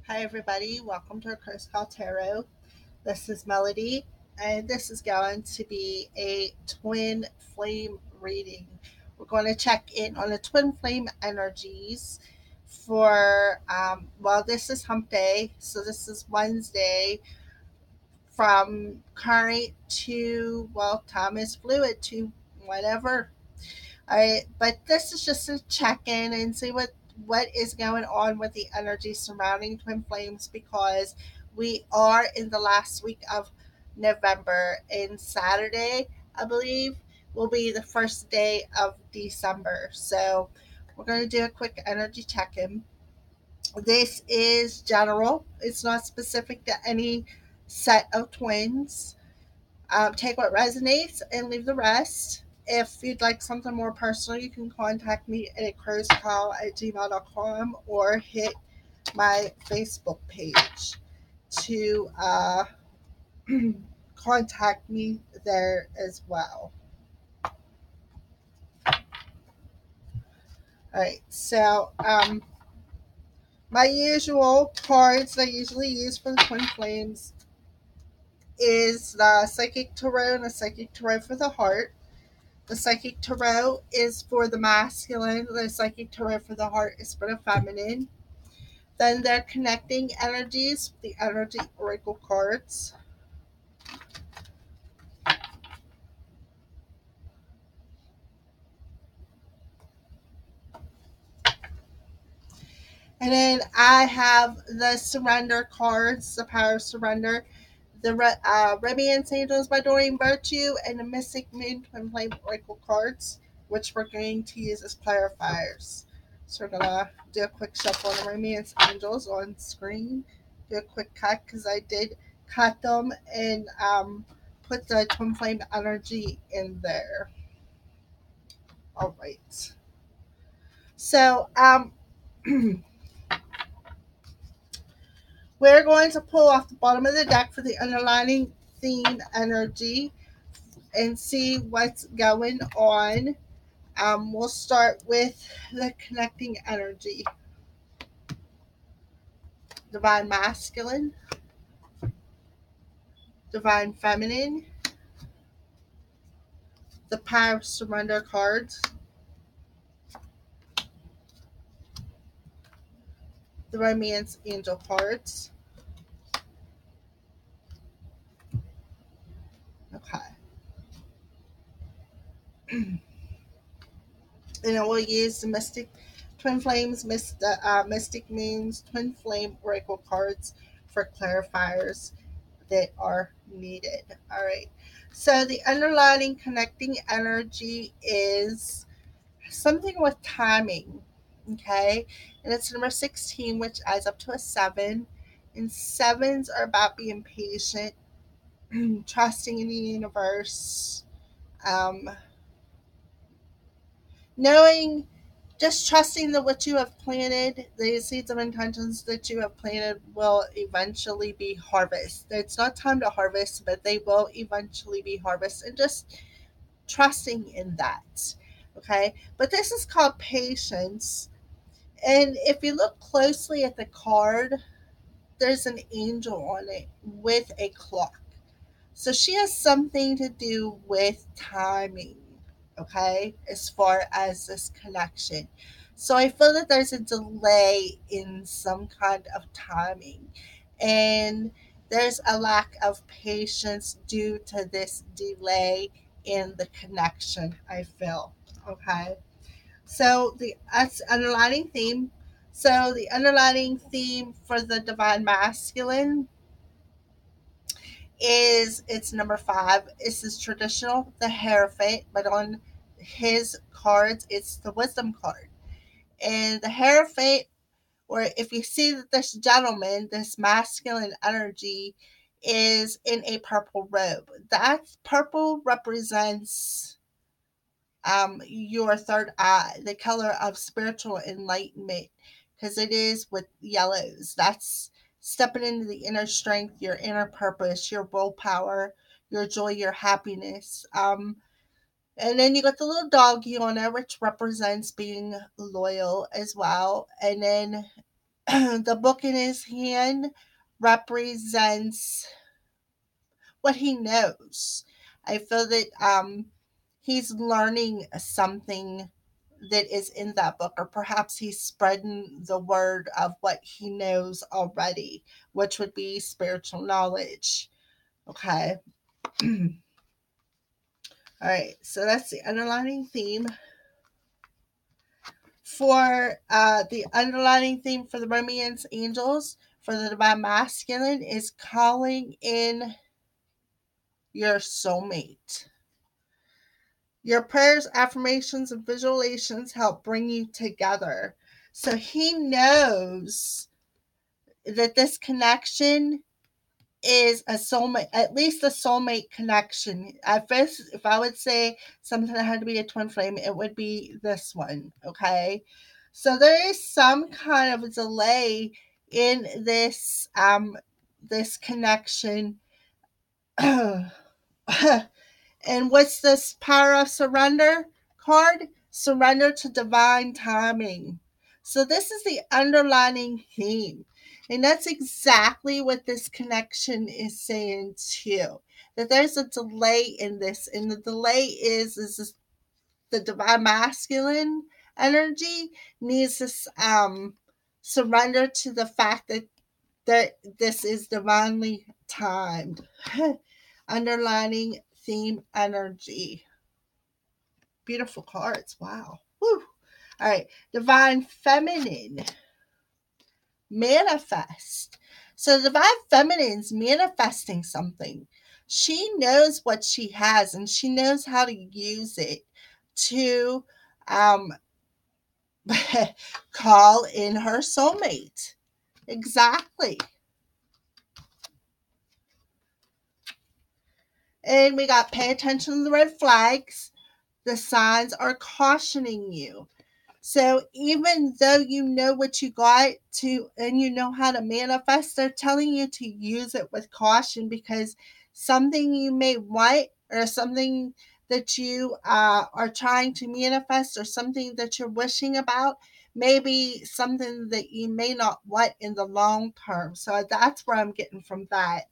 Hi, everybody. Welcome to our Curse Call Tarot. This is Melody, and this is going to be a twin flame reading. We're going to check in on the twin flame energies this is hump day, so this is Wednesday from current to, time is fluid to whatever. All right, but this is just a check in and see what is going on with the energy surrounding twin flames because we are in the last week of November and Saturday, I believe, will be the first day of December. So we're going to do a quick energy check in. This is general. It's not specific to any set of twins. Take what resonates and leave the rest. If you'd like something more personal, you can contact me at cruisecall@gmail.com or hit my Facebook page to contact me there as well. All right, so my usual cards I usually use for the twin flames is the Psychic Tarot and the Psychic Tarot for the heart. The Psychic Tarot is for the masculine. The Psychic Tarot for the heart is for the feminine. Then they're connecting energies, the energy oracle cards. And then I have the surrender cards, the power of surrender, the Radiance Angels by Doreen Virtue, and the Mystic Moon Twin Flame Oracle cards, which we're going to use as clarifiers. So we're going to do a quick shuffle on the Radiance Angels on screen. Do a quick cut because I did cut them and put the Twin Flame energy in there. All right. So we're going to pull off the bottom of the deck for the underlining theme energy and see what's going on. We'll start with the connecting energy. Divine Masculine, Divine Feminine, the Power of Surrender cards, the Romance Angel cards. Okay. And then we'll use the Mystic Twin Flames, Mystic Moons, Twin Flame Oracle cards for clarifiers that are needed. All right. So the underlining connecting energy is something with timing. Okay. And it's number 16, which adds up to a 7. And sevens are about being patient, trusting in the universe, um, knowing, just trusting that what you have planted, the seeds of intentions that you have planted, will eventually be harvested. It's not time to harvest, but they will eventually be harvested, and just trusting in that. Okay, but this is called patience. And if you look closely at the card, there's an angel on it with a clock. So she has something to do with timing, okay, as far as this connection. So I feel that there's a delay in some kind of timing, and there's a lack of patience due to this delay in the connection, I feel. Okay. So that's underlining theme. So the underlining theme for the divine masculine is, it's number 5. This is traditional, the Hierophant, but on his cards, it's the Wisdom card. And the Hierophant, or if you see that this gentleman, this masculine energy, is in a purple robe, that purple represents your third eye, the color of spiritual enlightenment, because it is with yellows. That's stepping into the inner strength, your inner purpose, your willpower, your joy, your happiness. And then you got the little doggy on there, which represents being loyal as well. And then The book in his hand represents what he knows. I feel that he's learning something that is in that book, or perhaps he's spreading the word of what he knows already, which would be spiritual knowledge. Okay. All right. So that's the underlining theme. For the underlining theme for the romance angels, for the divine masculine, is calling in your soulmate. Your prayers, affirmations, and visualizations help bring you together. So he knows that this connection is a soulmate, at least a soulmate connection. At first, if I would say something that had to be a twin flame, it would be this one. Okay. So there is some kind of a delay in this connection. And what's this power of surrender card? Surrender to divine timing. So this is the underlining theme. And that's exactly what this connection is saying too. That there's a delay in this. And the delay is this, the divine masculine energy needs this surrender to the fact that this is divinely timed. Underlining theme energy. Beautiful cards. Wow. Woo. All right. Divine feminine. Manifest. So the divine feminine's manifesting something. She knows what she has and she knows how to use it to um, call in her soulmate. Exactly. And we got pay attention to the red flags. The signs are cautioning you. So even though you know what you got to and you know how to manifest, they're telling you to use it with caution because something you may want or something that you are trying to manifest or something that you're wishing about may be something that you may not want in the long term. So that's where I'm getting from that.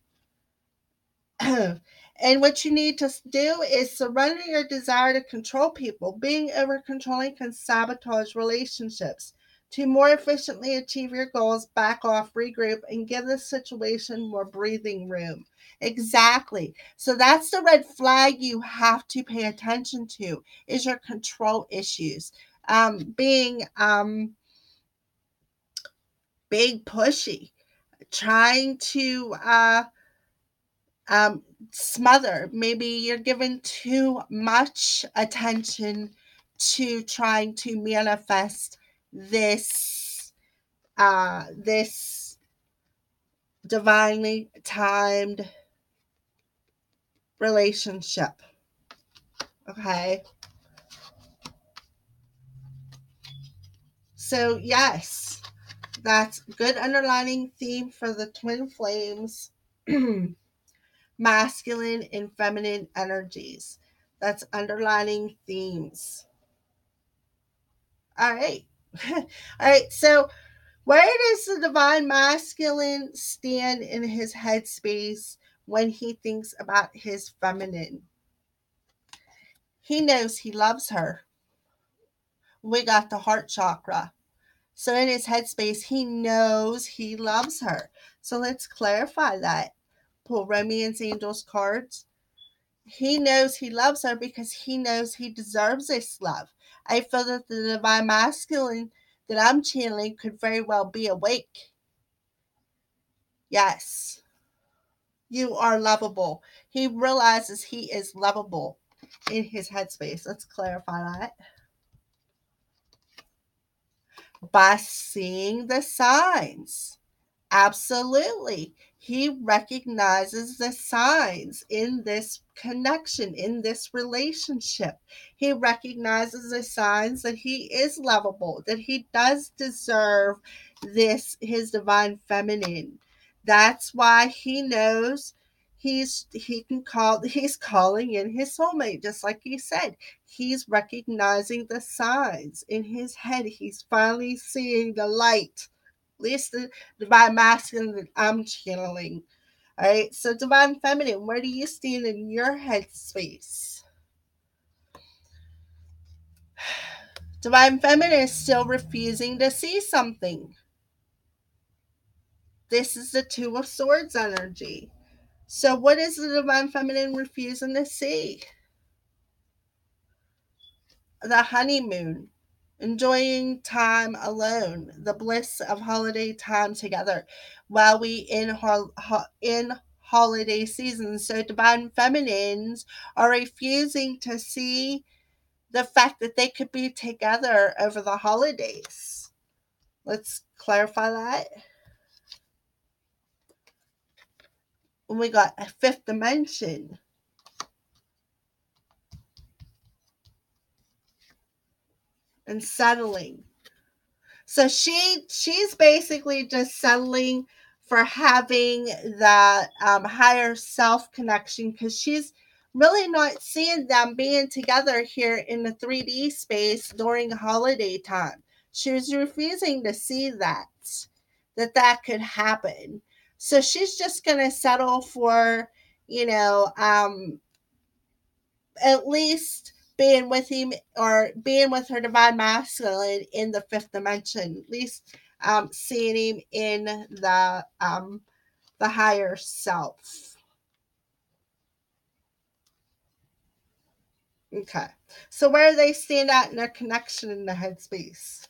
And what you need to do is surrender your desire to control people. Being over controlling can sabotage relationships. To more efficiently achieve your goals, back off, regroup, and give the situation more breathing room. Exactly. So that's the red flag you have to pay attention to is your control issues. Being big pushy, trying to smother. Maybe you're giving too much attention to trying to manifest this divinely timed relationship. Okay. So yes, that's good underlining theme for the twin flames. Masculine and feminine energies. That's underlining themes. All right. All right. So, where does the divine masculine stand in his headspace when he thinks about his feminine? He knows he loves her. We got the heart chakra. So, in his headspace, he knows he loves her. So, let's clarify that. Pull Romance Angels cards. He knows he loves her because he knows he deserves this love. I feel that the divine masculine that I'm channeling could very well be awake. Yes, you are lovable. He realizes he is lovable in his headspace. Let's clarify that. By seeing the signs. Absolutely. He recognizes the signs in this connection, in this relationship. He recognizes the signs that he is lovable, that he does deserve this, his divine feminine. That's why he knows he's calling in his soulmate, just like he said. He's recognizing the signs in his head. He's finally seeing the light. least the divine masculine that I'm channeling. All right. So divine feminine, where do you stand in your headspace? Divine feminine is still refusing to see something. This is the Two of Swords energy. So, what is the divine feminine refusing to see? The honeymoon, enjoying time alone, the bliss of holiday time together, while we in holiday season. So, divine feminines are refusing to see the fact that they could be together over the holidays. Let's clarify that. And we got a fifth dimension and settling. So she's basically just settling for having that higher self connection because she's really not seeing them being together here in the 3D space during holiday time. She was refusing to see that could happen. So she's just gonna settle for, you know, at least being with him or being with her divine masculine in the fifth dimension, at least seeing him in the higher self. Okay. So where do they stand at in their connection in the headspace?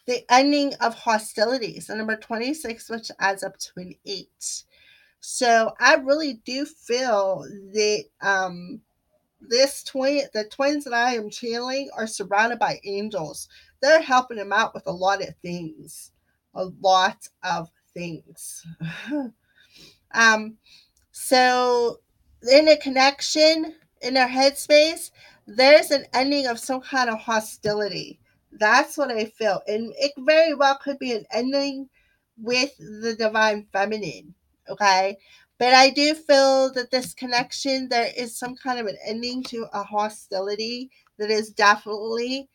The ending of hostilities, and number 26, which adds up to an 8. So I really do feel that the twins that I am channeling are surrounded by angels. They're helping him out with a lot of things. A lot of things. um, so in a connection in their headspace, there's an ending of some kind of hostility. That's what I feel. And it very well could be an ending with the divine feminine. Okay. But I do feel that this connection, there is some kind of an ending to a hostility that is definitely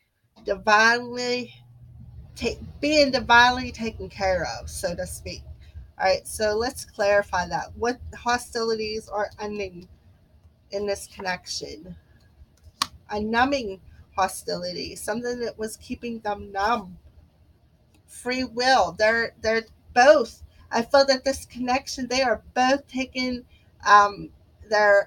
divinely being divinely taken care of, so to speak. All right, so let's clarify that. What hostilities are ending in this connection? A numbing hostility, something that was keeping them numb. Free will. They're both. I feel that this connection, they are both taking their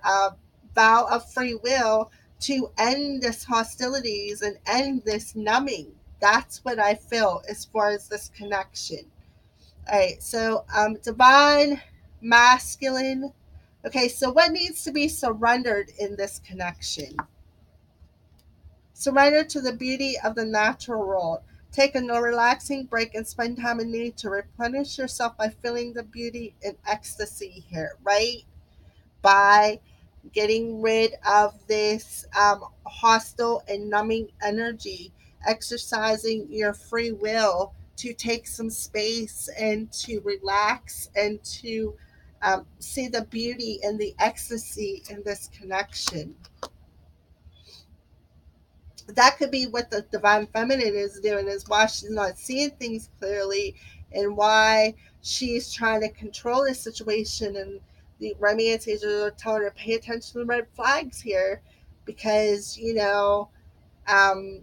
vow of free will to end this hostilities and end this numbing. That's what I feel as far as this connection. All right, so divine masculine. Okay, so what needs to be surrendered in this connection? Surrender to the beauty of the natural world. Take a no relaxing break and spend time in nature. Replenish yourself by feeling the beauty and ecstasy here, right? By getting rid of this hostile and numbing energy, exercising your free will to take some space and to relax and to see the beauty and the ecstasy in this connection. That could be what the divine feminine is doing, is why she's not seeing things clearly and why she's trying to control this situation. And the romance agents are telling her, pay attention to the red flags here because, um,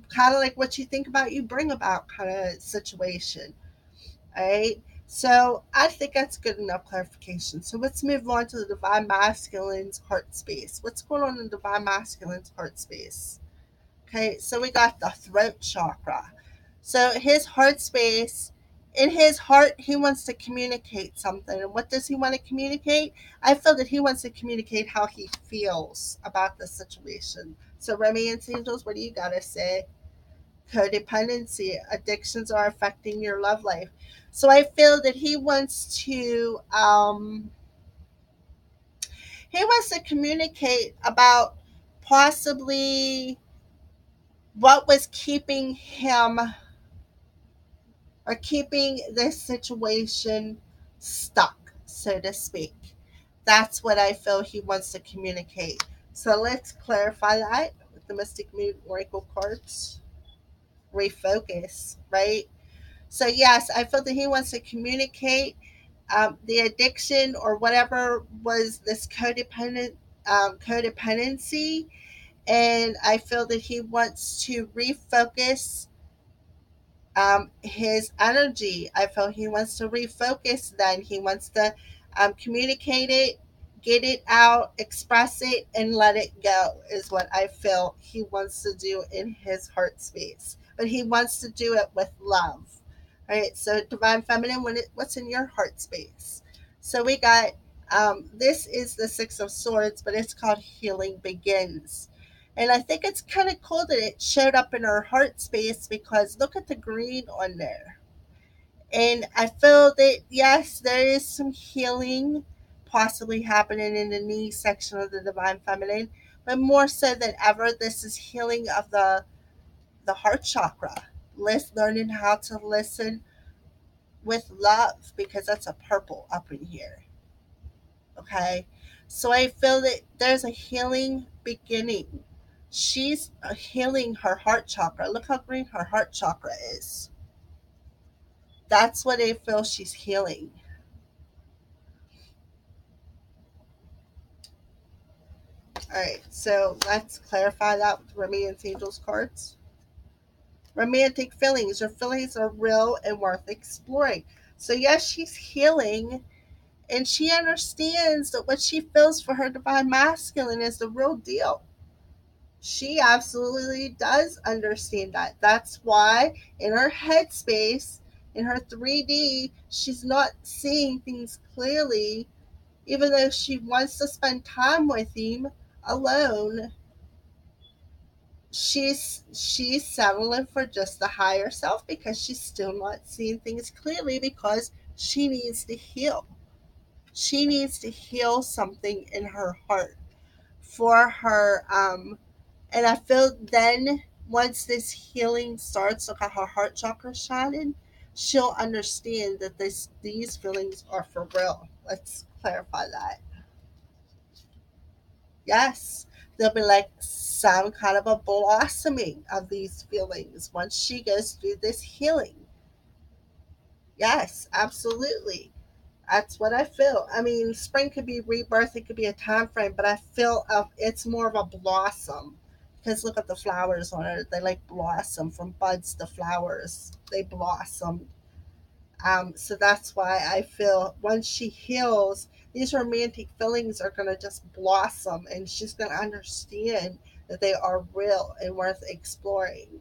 kind of like what you think about, you bring about kind of situation. All right. So I think that's good enough clarification. So let's move on to the divine masculine's heart space. What's going on in the divine masculine's heart space? Okay, so we got the throat chakra. So his heart space, in his heart, he wants to communicate something. And what does he want to communicate? I feel that he wants to communicate how he feels about the situation. So, romance angels, what do you got to say? Codependency, addictions are affecting your love life. So I feel that he wants to communicate about possibly what was keeping him or keeping this situation stuck, so to speak. That's what I feel he wants to communicate. So let's clarify that with the Mystic Moon Oracle cards. refocus, right? So yes, I feel that he wants to communicate the addiction or whatever was this codependency, and I feel that he wants to refocus his energy. I feel he wants to refocus then. He wants to communicate it, get it out, express it, and let it go, is what I feel he wants to do in his heart space. But he wants to do it with love. All right, so Divine Feminine, what's in your heart space? So we got this is the Six of Swords, but it's called Healing Begins. And I think it's kind of cool that it showed up in our heart space because look at the green on there. And I feel that, yes, there is some healing possibly happening in the knee section of the Divine Feminine, but more so than ever, this is healing of the heart chakra. Learning how to listen with love because that's a purple up in here. Okay. So I feel that there's a healing beginning. She's healing her heart chakra. Look how green her heart chakra is. That's what I feel she's healing. All right. So let's clarify that with Romance Angels cards. Romantic feelings. Your feelings are real and worth exploring. So, yes, she's healing and she understands that what she feels for her divine masculine is the real deal. She absolutely does understand that. That's why in her headspace, in her 3D, she's not seeing things clearly, even though she wants to spend time with him alone. She's settling for just the higher self because she's still not seeing things clearly because she needs to heal. She needs to heal something in her heart for her and I feel then once this healing starts, look at her heart chakra shining, she'll understand that these feelings are for real. Let's clarify that. Yes, there'll be like some kind of a blossoming of these feelings once she goes through this healing. Yes, absolutely. That's what I feel. I mean, spring could be rebirth, it could be a time frame, but I feel it's more of a blossom. Because look at the flowers on it. They like blossom from buds to flowers. They blossom. So that's why I feel once she heals, these romantic feelings are going to just blossom and she's going to understand that they are real and worth exploring.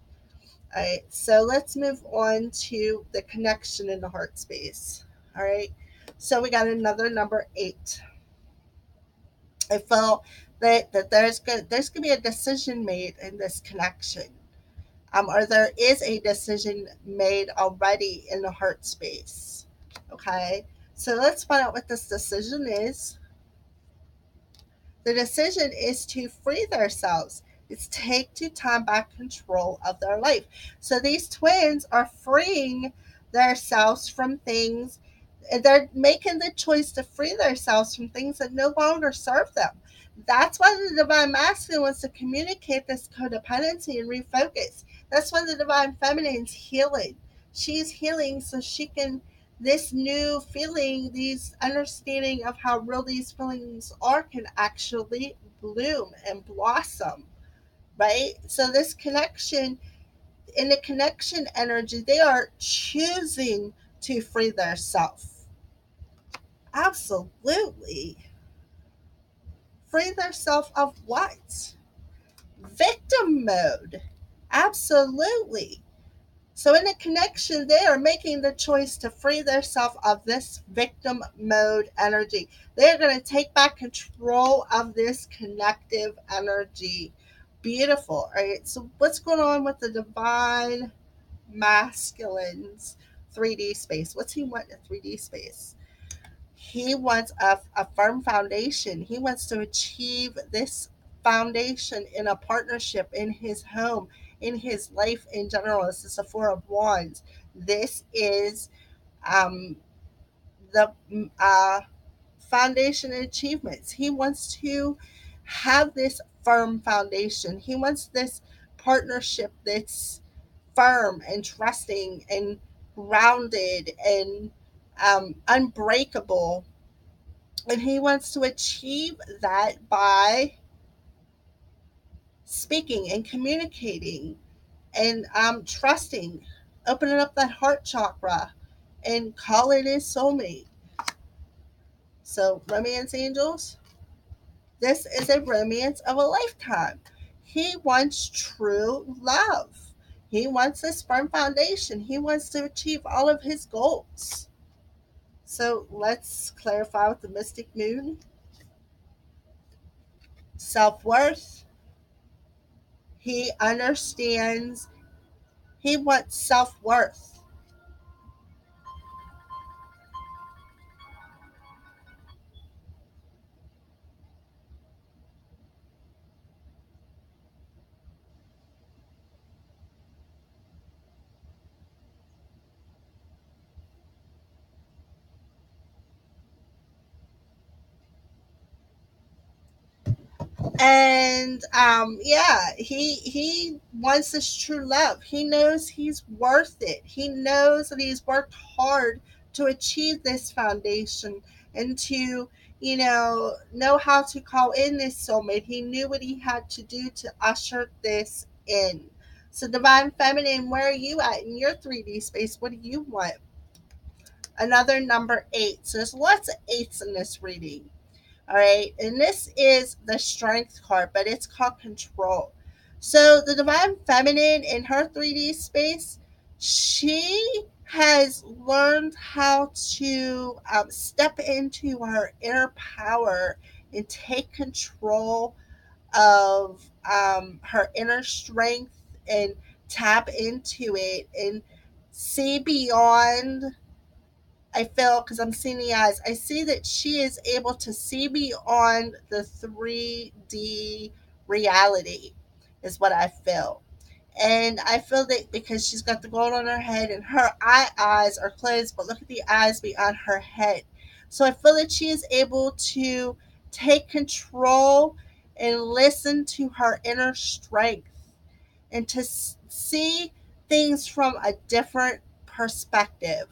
All right, so let's move on to the connection in the heart space. All right, so we got another number 8. I felt that there's gonna be a decision made in this connection, or there is a decision made already in the heart space. Okay, so let's find out what this decision is. The decision is to free themselves. It's take to time back control of their life. So these twins are freeing themselves from things. They're making the choice to free themselves from things that no longer serve them. That's why the divine masculine wants to communicate this codependency and refocus. That's why the divine feminine's healing. She's healing so she can this new feeling, these understanding of how real these feelings are can actually bloom and blossom, right? So this connection, in the connection energy, they are choosing to free their self. Absolutely. Free their self of what? Victim mode. Absolutely. So in a connection, they are making the choice to free themselves of this victim mode energy. They're going to take back control of this connective energy. Beautiful. All right. So what's going on with the divine masculine's 3D space? What's he want in 3D space? He wants a firm foundation. He wants to achieve this foundation in a partnership in his home, in his life in general. This is the Four of Wands. This is um, the foundation and achievements. He wants to have this firm foundation. He wants this partnership that's firm and trusting and grounded and unbreakable. And he wants to achieve that by speaking and communicating and trusting, opening up that heart chakra and calling his soulmate. So, romance angels, this is a romance of a lifetime. He wants true love. He wants this firm foundation. He wants to achieve all of his goals. So let's clarify with the mystic moon. Self worth. He understands, he wants self worth. And yeah, he wants this true love. He knows he's worth it. He knows that he's worked hard to achieve this foundation and to, know how to call in this soulmate. He knew what he had to do to usher this in. So, divine feminine, where are you at in your 3D space? What do you want? Another number 8. So there's lots of eights in this reading. All right. And this is the strength card, but it's called control. So the divine feminine in her 3D space, she has learned how to step into her inner power and take control of her inner strength and tap into it and see beyond. I feel, because I'm seeing the eyes, I see that she is able to see beyond the 3D reality, is what I feel. And I feel that because she's got the gold on her head and her eyes are closed, but look at the eyes beyond her head. So I feel that she is able to take control and listen to her inner strength and to see things from a different perspective.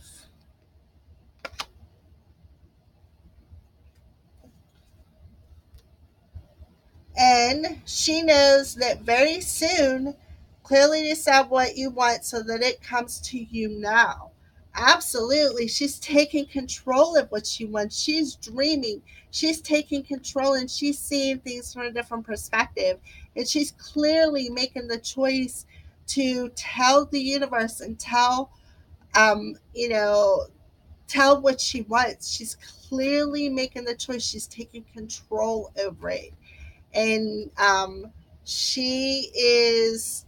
And she knows that very soon, clearly decide what you want so that it comes to you now. Absolutely. She's taking control of what she wants. She's dreaming. She's taking control and she's seeing things from a different perspective. And she's clearly making the choice to tell the universe and um, you know, tell what she wants. She's clearly making the choice. She's taking control over it. And she is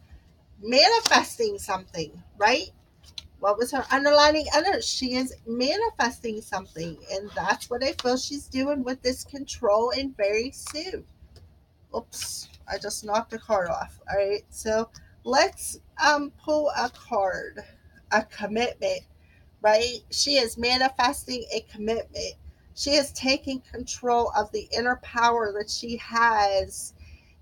manifesting something, right? What was her underlining energy? She is manifesting something, and that's what I feel she's doing with this control. And very soon, oops, I just knocked a card off. All right, so let's pull a card, a commitment, right? She is manifesting a commitment. She is taking control of the inner power that she has,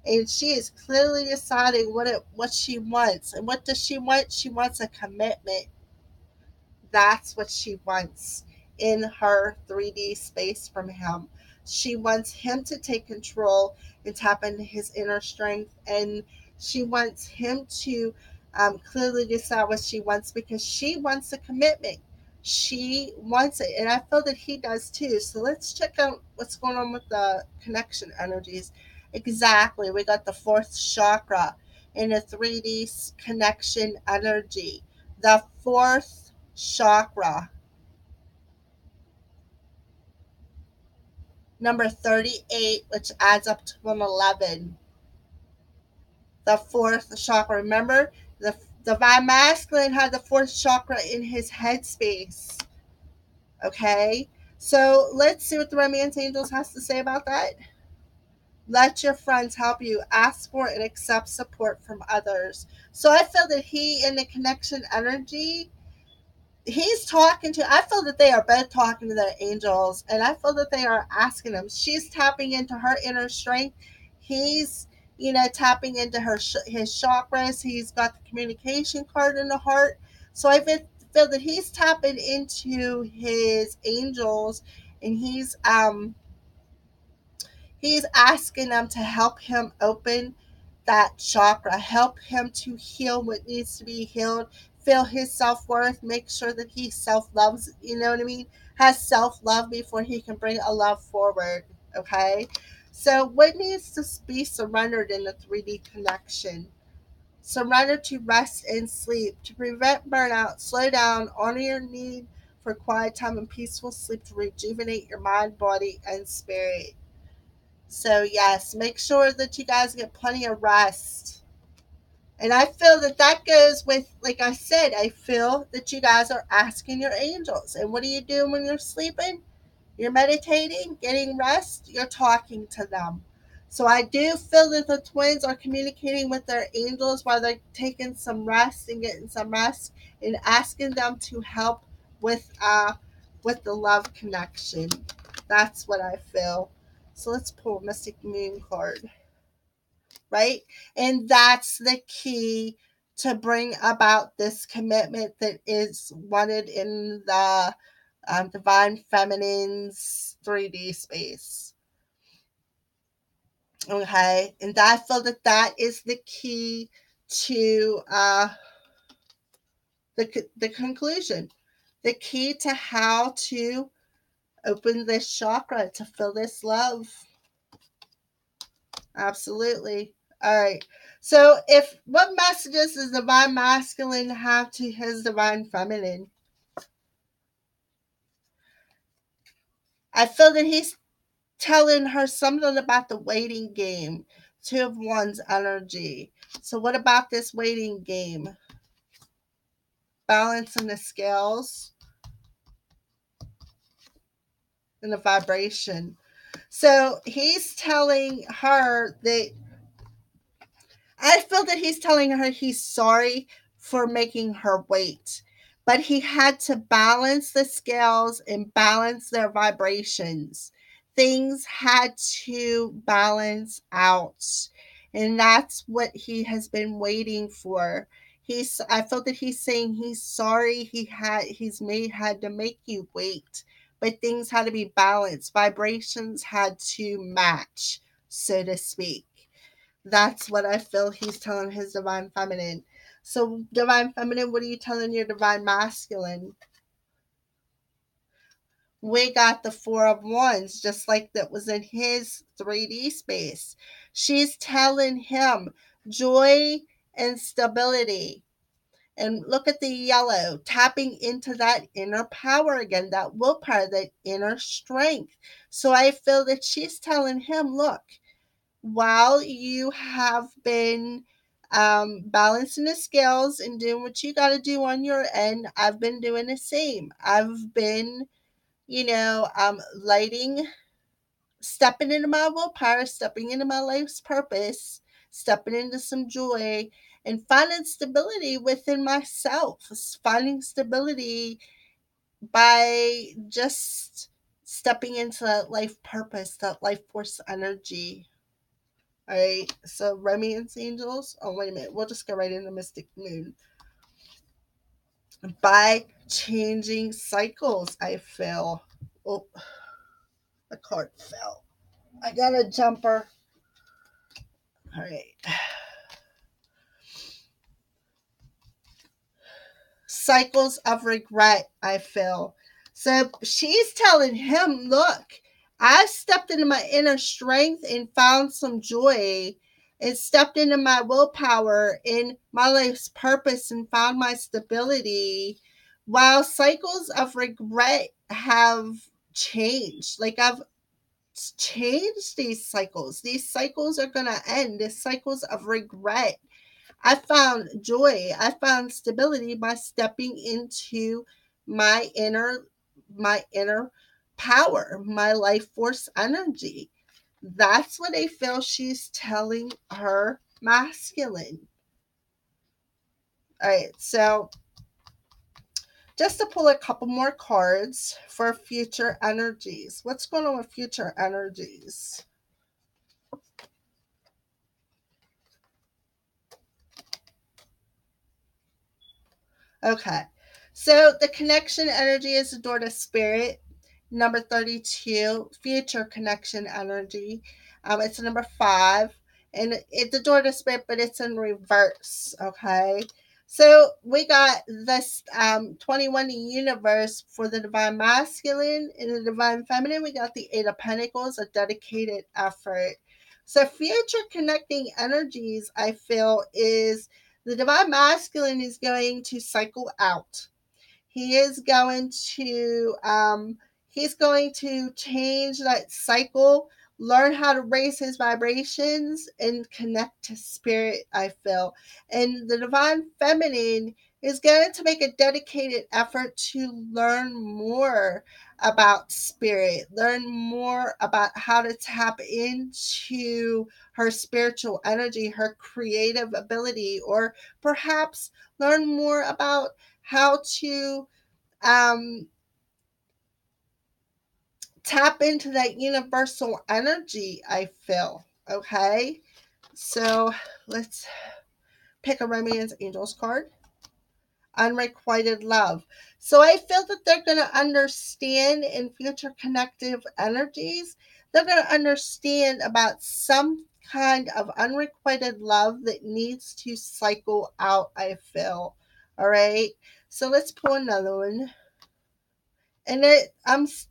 and she is clearly deciding what she wants. And what does she want? She wants a commitment. That's what she wants in her 3D space from him. She wants him to take control and tap into his inner strength. And she wants him to clearly decide what she wants because she wants a commitment. She wants it. And I feel that he does too. So let's check out what's going on with the connection energies. Exactly. We got the fourth chakra in a 3D connection energy. The fourth chakra, number 38, which adds up to an 11. The fourth chakra. Remember, the divine masculine had the fourth chakra in his headspace. Okay? So let's see what the romance angels has to say about that. Let your friends help you. Ask for and accept support from others. So I feel that he in the connection energy, he's talking to, I feel that they are both talking to their angels, and I feel that they are asking them. She's tapping into her inner strength. He's tapping into his chakras. He's got the communication card in the heart. So I feel that he's tapping into his angels, and he's asking them to help him open that chakra, help him to heal what needs to be healed, feel his self worth, make sure that he self loves, you know what I mean? Has self love before he can bring a love forward. Okay. So, what needs to be surrendered in the 3D connection? Surrender to rest and sleep to prevent burnout, slow down, honor your need for quiet time and peaceful sleep to rejuvenate your mind, body, and spirit. So, yes, make sure that you guys get plenty of rest. And I feel that that goes with, like I said, I feel that you guys are asking your angels. And what are you doing when you're sleeping? You're meditating, getting rest, you're talking to them. So I do feel that the twins are communicating with their angels while they're taking some rest and getting some rest and asking them to help with the love connection. That's what I feel. So let's pull a Mystic Moon card, right? And that's the key to bring about this commitment that is wanted in the Divine Feminine's 3D space. Okay, and I feel that that is the key to the conclusion, the key to how to open this chakra to feel this love. Absolutely. All right. So, if what messages does divine masculine have to his divine feminine? I feel that he's telling her something about the waiting game. Two of Wands energy. So, what about this waiting game? Balancing the scales and the vibration. So, he's telling her that I feel that he's telling her he's sorry for making her wait, but he had to balance the scales and balance their vibrations. Things had to balance out. And that's what he has been waiting for. I felt that he's saying he's sorry had to make you wait, but things had to be balanced. Vibrations had to match, so to speak. That's what I feel he's telling his divine feminine. So, divine feminine, what are you telling your divine masculine? We got the Four of Wands, just like that was in his 3D space. She's telling him joy and stability. And look at the yellow, tapping into that inner power again, that willpower, that inner strength. So I feel that she's telling him, look, while you have been balancing the scales and doing what you got to do on your end, I've been doing the same. I've been, lighting, stepping into my willpower, stepping into my life's purpose, stepping into some joy, and finding stability within myself, finding stability by just stepping into that life purpose, that life force energy. All right, so romance angels. Oh, wait a minute. We'll just go right into Mystic Moon. By changing cycles, I feel. Oh, the card fell. I got a jumper. All right. Cycles of regret, I feel. So she's telling him, look, I stepped into my inner strength and found some joy and stepped into my willpower in my life's purpose and found my stability, while cycles of regret have changed. Like I've changed these cycles. These cycles are going to end. These cycles of regret. I found joy. I found stability by stepping into my inner my inner power, my life force energy. That's what I feel she's telling her masculine. All right, so just to pull a couple more cards for future energies. What's going on with future energies? Okay. So the connection energy is the door to spirit. Number 32, future connection energy. It's number 5. And it's the door to spirit, but it's in reverse. Okay. So we got this 21 universe for the divine masculine and the divine feminine. We got the 8 of Pentacles, a dedicated effort. So future connecting energies, I feel, is the divine masculine is going to cycle out. He is going to he's going to change that cycle, learn how to raise his vibrations and connect to spirit, I feel. And the divine feminine is going to make a dedicated effort to learn more about spirit, learn more about how to tap into her spiritual energy, her creative ability, or perhaps learn more about how to um, tap into that universal energy, I feel. Okay. So let's pick a romance angels card. Unrequited love. So I feel that they're going to understand in future connective energies, they're going to understand about some kind of unrequited love that needs to cycle out, I feel. All right. So let's pull another one. And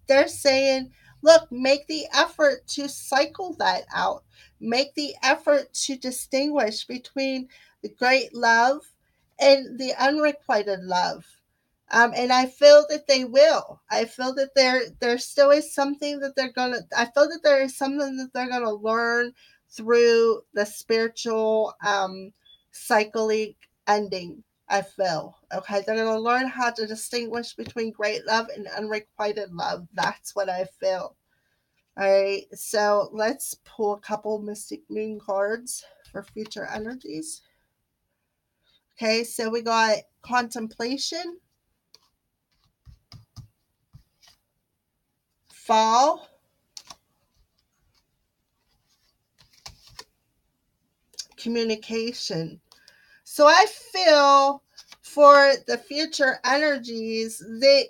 they're saying, look, make the effort to cycle that out. Make the effort to distinguish between the great love and the unrequited love. And I feel that they will. I feel that there still is something that they're gonna. I feel that there is something that they're gonna learn through the spiritual cyclic ending, I feel. Okay, they're going to learn how to distinguish between great love and unrequited love. That's what I feel. All right, so let's pull a couple Mystic Moon cards for future energies. Okay, so we got contemplation, fall, communication. So I feel for the future energies that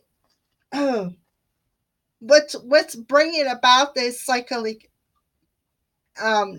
what's bringing about this cyclic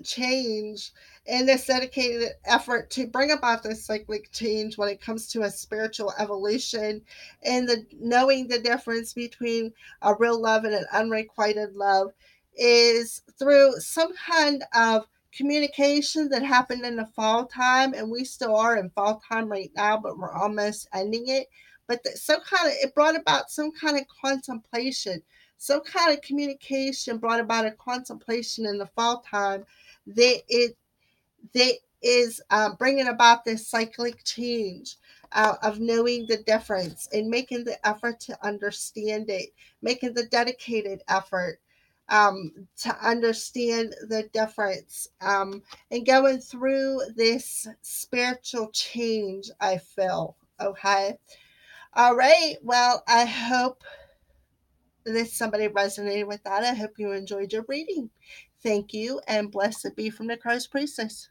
change and this dedicated effort to bring about this cyclic change when it comes to a spiritual evolution and the knowing the difference between a real love and an unrequited love is through some kind of communication that happened in the fall time, and we still are in fall time right now, but we're almost ending it. But some kind of it brought about some kind of contemplation, some kind of communication brought about a contemplation in the fall time that is bringing about this cyclic change of knowing the difference and making the effort to understand it, making the dedicated effort to understand the difference, and going through this spiritual change, I feel. Okay. All right. Well, I hope that somebody resonated with that. I hope you enjoyed your reading. Thank you, and blessed be from the Christ Priestess.